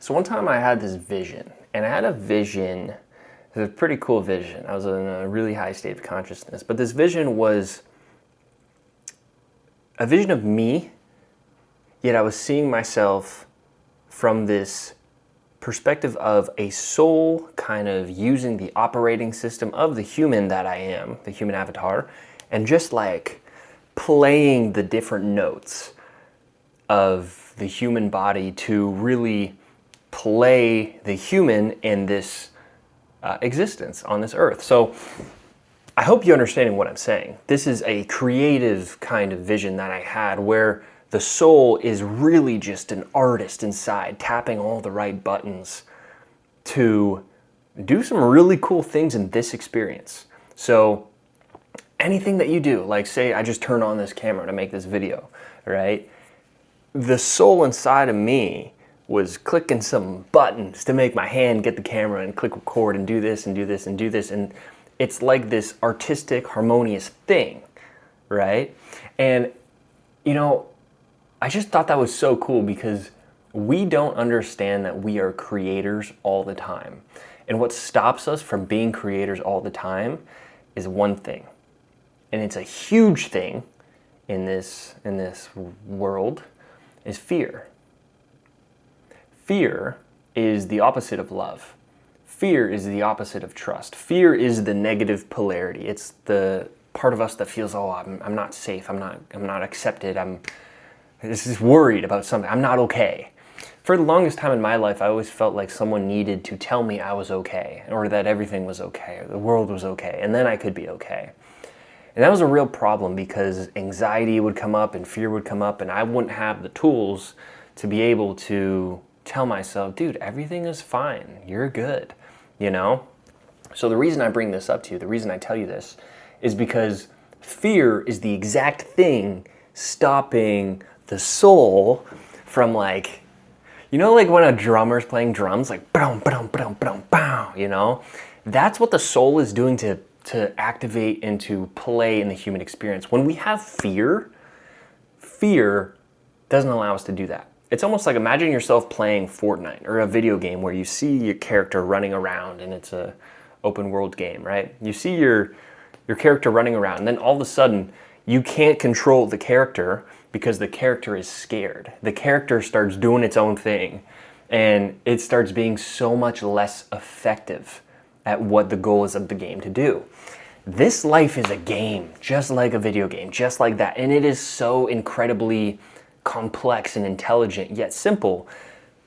So one time I had this vision, and I had a vision, it was a pretty cool vision. I was in a really high state of consciousness, but this vision was a vision of me, yet I was seeing myself from this perspective of a soul kind of using the operating system of the human that I am, the human avatar, and just like playing the different notes of the human body to really play the human in this existence on this earth. So I hope you're understanding what I'm saying. This is a creative kind of vision that I had where the soul is really just an artist inside, tapping all the right buttons to do some really cool things in this experience. So anything that you do, like say I just turn on this camera to make this video, right? The soul inside of me was clicking some buttons to make my hand get the camera and click record and do this and do this and do this. And it's like this artistic, harmonious thing, right? And, you know, I just thought that was so cool because we don't understand that we are creators all the time. And what stops us from being creators all the time is one thing. And it's a huge thing in this world, is fear. Fear is the opposite of love. Fear is the opposite of trust. Fear is the negative polarity. It's the part of us that feels, oh, I'm not safe. I'm not accepted. I'm just worried about something. I'm not okay. For the longest time in my life, I always felt like someone needed to tell me I was okay, or that everything was okay, or the world was okay, and then I could be okay. And that was a real problem because anxiety would come up and fear would come up, and I wouldn't have the tools to be able to tell myself, dude, everything is fine. You're good, you know? So the reason I bring this up to you, the reason I tell you this, is because fear is the exact thing stopping the soul from, like, you know, like when a drummer's playing drums, like, boom, boom, boom, boom, boom, you know? That's what the soul is doing to activate and to play in the human experience. When we have fear, fear doesn't allow us to do that. It's almost like, imagine yourself playing Fortnite or a video game where you see your character running around and it's a open world game, right? You see your character running around and then all of a sudden you can't control the character because the character is scared. The character starts doing its own thing and it starts being so much less effective at what the goal is of the game to do. This life is a game, just like a video game, just like that. And it is so incredibly complex and intelligent, yet simple,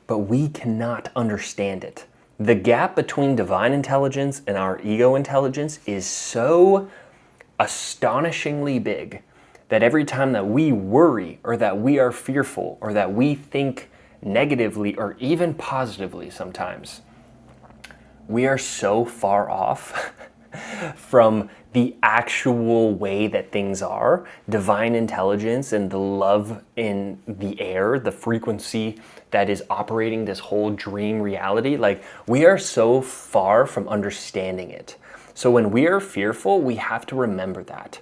but we cannot understand it. The gap between divine intelligence and our ego intelligence is so astonishingly big that every time that we worry or that we are fearful or that we think negatively or even positively sometimes, we are so far off from the actual way that things are, divine intelligence and the love in the air, the frequency that is operating this whole dream reality. Like, we are so far from understanding it. So when we are fearful, we have to remember that.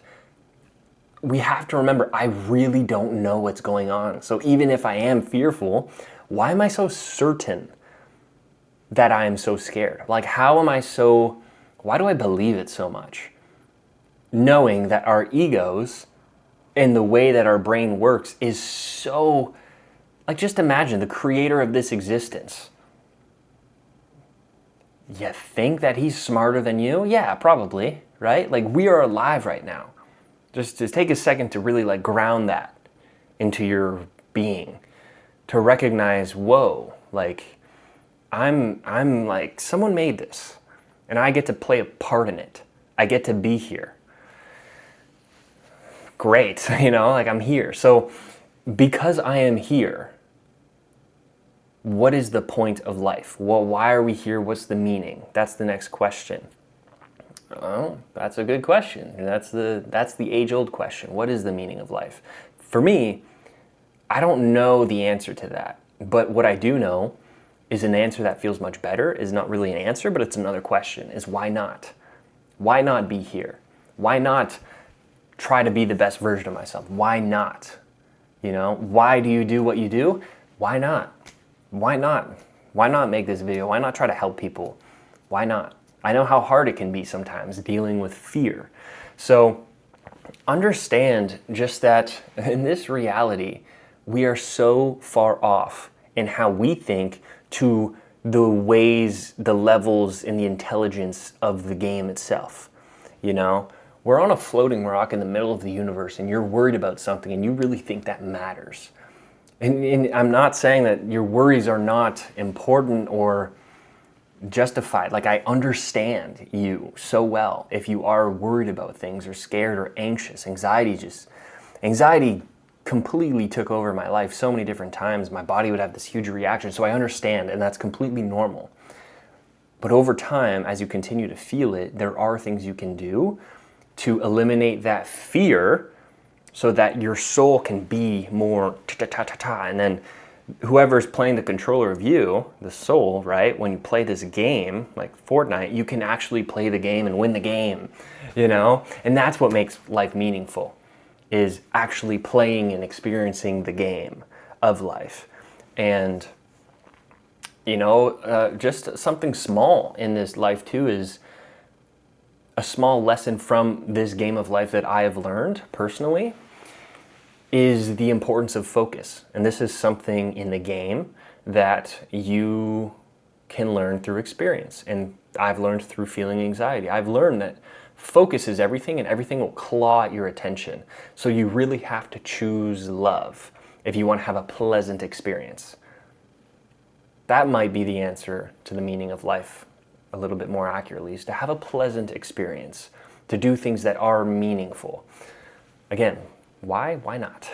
We have to remember, I really don't know what's going on. So even if I am fearful, why am I so certain that I am so scared? Like, why do I believe it so much? Knowing that our egos and the way that our brain works is so, like, just imagine the creator of this existence. You think that he's smarter than you? Yeah, probably, right? Like, we are alive right now. Just take a second to really, like, ground that into your being, to recognize, whoa, like, I'm like, someone made this and I get to play a part in it. I get to be here. Great, you know, like, I'm here. So because I am here, what is the point of life? Well, why are we here? What's the meaning? That's the next question. Oh, that's a good question. That's the age-old question. What is the meaning of life? For me, I don't know the answer to that. But what I do know is an answer that feels much better, is not really an answer, but it's another question, is why not? Why not be here? Why not try to be the best version of myself? Why not? You know, why do you do what you do? Why not? Why not Why not make this video? Why not try to help people? Why not? I know how hard it can be sometimes dealing with fear. So understand just that in this reality, we are so far off in how we think to the ways, the levels, and the intelligence of the game itself. You know, we're on a floating rock in the middle of the universe and you're worried about something and you really think that matters. And I'm not saying that your worries are not important or justified. Like, I understand you so well if you are worried about things or scared or anxious. Anxiety completely took over my life so many different times. My body would have this huge reaction. So I understand, and that's completely normal. But over time, as you continue to feel it, there are things you can do to eliminate that fear so that your soul can be more ta-ta-ta-ta-ta. And then whoever's playing the controller of you, the soul, right? When you play this game, like Fortnite, you can actually play the game and win the game, you know? And that's what makes life meaningful, is actually playing and experiencing the game of life. And, you know, just something small in this life too is a small lesson from this game of life that I have learned personally is the importance of focus. And this is something in the game that you can learn through experience. And I've learned through feeling anxiety. I've learned that focus is everything and everything will claw at your attention. So you really have to choose love if you want to have a pleasant experience. That might be the answer to the meaning of life a little bit more accurately, is to have a pleasant experience, to do things that are meaningful. Again, why? Why not?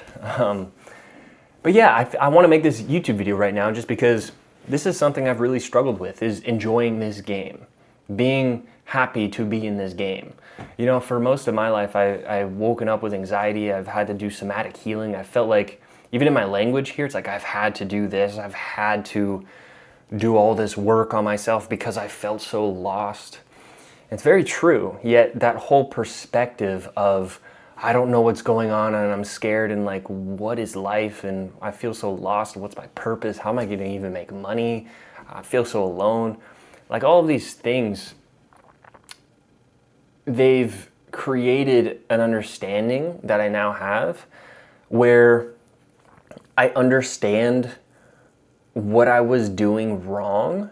But yeah, I want to make this YouTube video right now just because this is something I've really struggled with, is enjoying this game, being happy to be in this game. You know, for most of my life, I've woken up with anxiety. I've had to do somatic healing. I felt like, even in my language here, it's like I've had to do this. I've had to do all this work on myself because I felt so lost. It's very true, yet that whole perspective of, I don't know what's going on and I'm scared and like, what is life? And I feel so lost. What's my purpose? How am I going to even make money? I feel so alone. Like, all of these things, they've created an understanding that I now have where I understand what I was doing wrong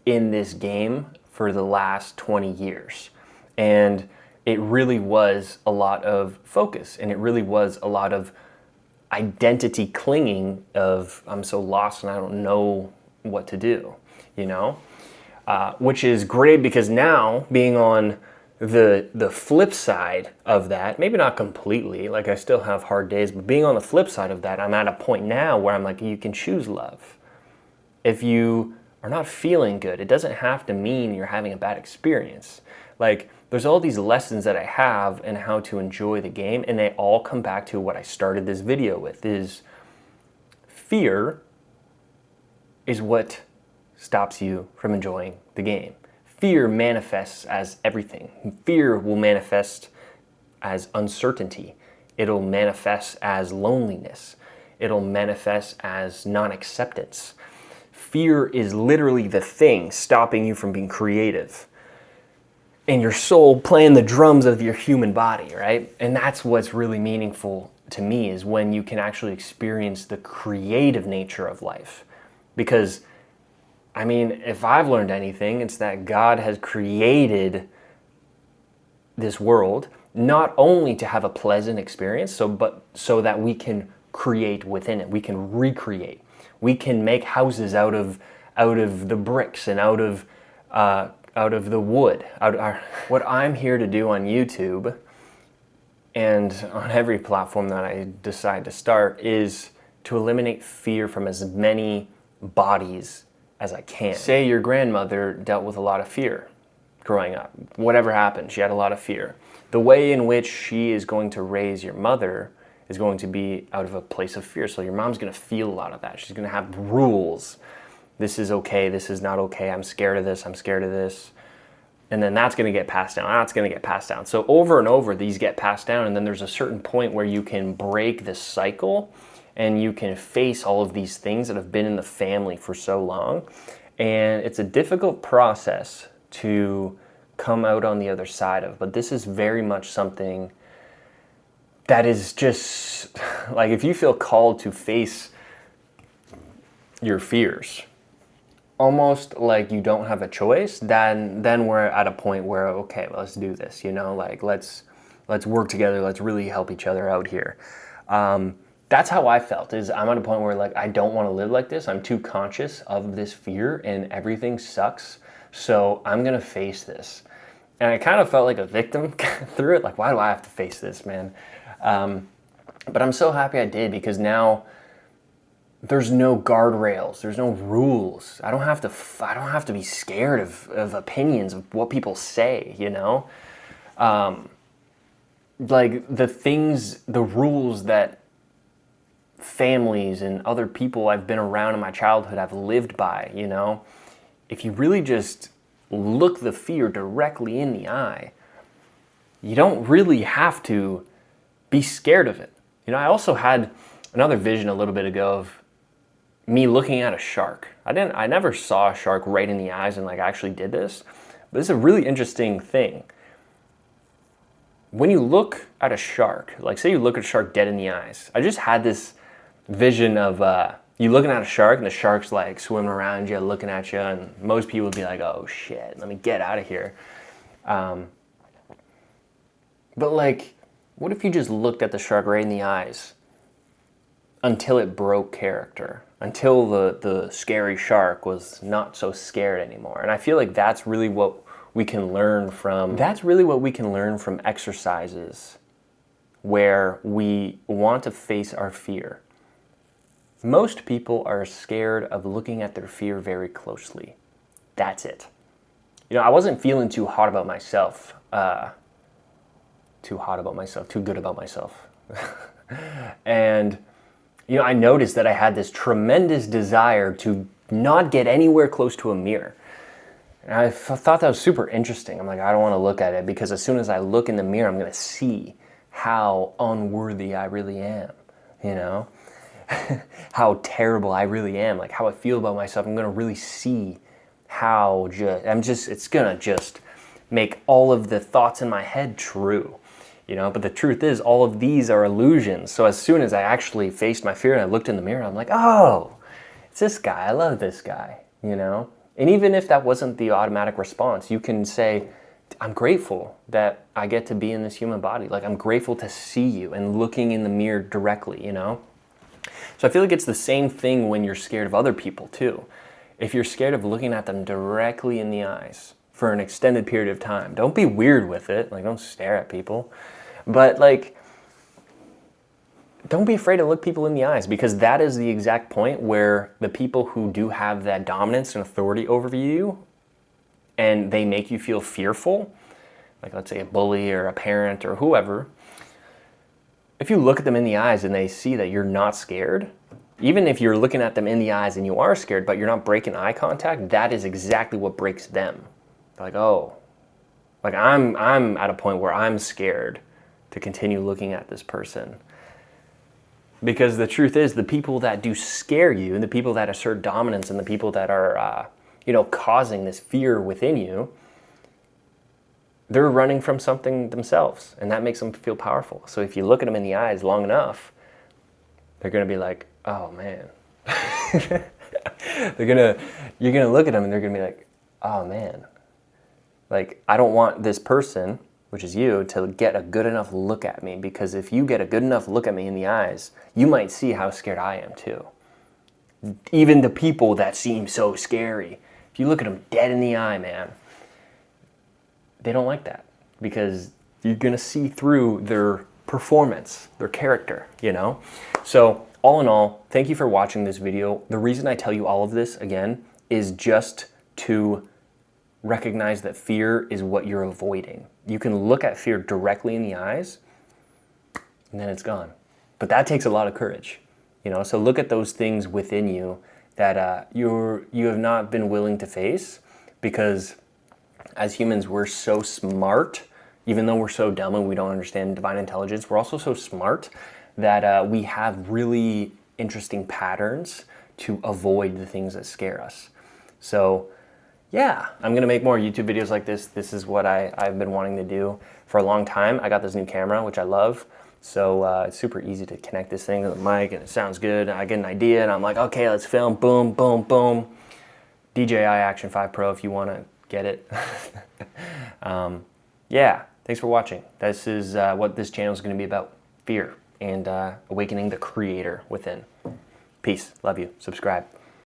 in this game for the last 20 years. And it really was a lot of focus, and it really was a lot of identity clinging of, I'm so lost and I don't know what to do, you know? Which is great because now, being on the flip side of that, maybe not completely, like I still have hard days, but being on the flip side of that, I'm at a point now where I'm like, you can choose love. If you are not feeling good, it doesn't have to mean you're having a bad experience. Like, there's all these lessons that I have in how to enjoy the game, and they all come back to what I started this video with, is fear is what stops you from enjoying the game. Fear manifests as everything. Fear will manifest as uncertainty. It'll manifest as loneliness. It'll manifest as non-acceptance. Fear is literally the thing stopping you from being creative. And your soul playing the drums of your human body, right? And that's what's really meaningful to me, is when you can actually experience the creative nature of life. Because, I mean, if I've learned anything, it's that God has created this world not only to have a pleasant experience, but so that we can create within it. We can recreate. We can make houses out of the bricks and out of the wood. What I'm here to do on YouTube and on every platform that I decide to start is to eliminate fear from as many bodies as I can. Say your grandmother dealt with a lot of fear growing up. Whatever happened, she had a lot of fear. The way in which she is going to raise your mother is going to be out of a place of fear. So your mom's going to feel a lot of that. She's going to have rules. This is okay, this is not okay, I'm scared of this, I'm scared of this. And then that's going to get passed down, that's going to get passed down. So over and over, these get passed down, and then there's a certain point where you can break this cycle and you can face all of these things that have been in the family for so long. And it's a difficult process to come out on the other side of, but this is very much something that is just like, if you feel called to face your fears, almost like you don't have a choice, then we're at a point where, okay, well, let's do this, like let's work together, let's really help each other out here. That's how I felt, is I'm at a point where like, I don't want to live like this. I'm too conscious of this fear and everything sucks. So I'm going to face this. And I kind of felt like a victim through it. Like, why do I have to face this, man? But I'm so happy I did, because now there's no guardrails. There's no rules. I don't have to be scared of opinions of what people say, like the rules that families and other people I've been around in my childhood have lived by, if you really just look the fear directly in the eye, you don't really have to be scared of it. I also had another vision a little bit ago of me looking at a shark. I never saw a shark right in the eyes and like actually did this, but it's a really interesting thing. When you look at a shark, like say you look at a shark dead in the eyes, I just had this vision of you looking at a shark and the shark's like swimming around you, looking at you, and most people would be like, oh shit, let me get out of here. But like, what if you just looked at the shark right in the eyes until it broke character, until the scary shark was not so scared anymore? And I feel like that's really what we can learn from exercises where we want to face our fear. Most people are scared of looking at their fear very closely. That's it. I wasn't feeling too good about myself. And, I noticed that I had this tremendous desire to not get anywhere close to a mirror. And I thought that was super interesting. I'm like, I don't want to look at it, because as soon as I look in the mirror, I'm going to see how unworthy I really am, how terrible I really am, like how I feel about myself. I'm going to really see how it's going to just make all of the thoughts in my head true, but the truth is all of these are illusions. So as soon as I actually faced my fear and I looked in the mirror, I'm like, oh, it's this guy. I love this guy, And even if that wasn't the automatic response, you can say, I'm grateful that I get to be in this human body. Like, I'm grateful to see you and looking in the mirror directly, So I feel like it's the same thing when you're scared of other people too. If you're scared of looking at them directly in the eyes for an extended period of time, don't be weird with it. Like, don't stare at people. But like, don't be afraid to look people in the eyes, because that is the exact point where the people who do have that dominance and authority over you and they make you feel fearful, like let's say a bully or a parent or whoever, if you look at them in the eyes and they see that you're not scared, even if you're looking at them in the eyes and you are scared, but you're not breaking eye contact, that is exactly what breaks them. They're like, oh, like I'm at a point where I'm scared to continue looking at this person. Because the truth is, the people that do scare you and the people that assert dominance and the people that are, causing this fear within you, they're running from something themselves, and that makes them feel powerful. So if you look at them in the eyes long enough, they're going to be like, oh man. You're going to look at them and they're going to be like, oh man. Like, I don't want this person, which is you, to get a good enough look at me, because if you get a good enough look at me in the eyes, you might see how scared I am too. Even the people that seem so scary, if you look at them dead in the eye, man, they don't like that, because you're going to see through their performance, their character, So all in all, thank you for watching this video. The reason I tell you all of this, again, is just to recognize that fear is what you're avoiding. You can look at fear directly in the eyes, and then it's gone. But that takes a lot of courage, So look at those things within you that you have not been willing to face, because as humans, we're so smart. Even though we're so dumb and we don't understand divine intelligence, we're also so smart that we have really interesting patterns to avoid the things that scare us. So yeah, I'm gonna make more YouTube videos like this. This is what I've been wanting to do for a long time. I got this new camera, which I love. So it's super easy to connect this thing to the mic and it sounds good. I get an idea and I'm like, okay, let's film, boom, boom, boom. DJI Action 5 Pro if you wanna get it. Yeah, thanks for watching. This is what this channel is gonna be about, fear and awakening the creator within. Peace, love you, subscribe.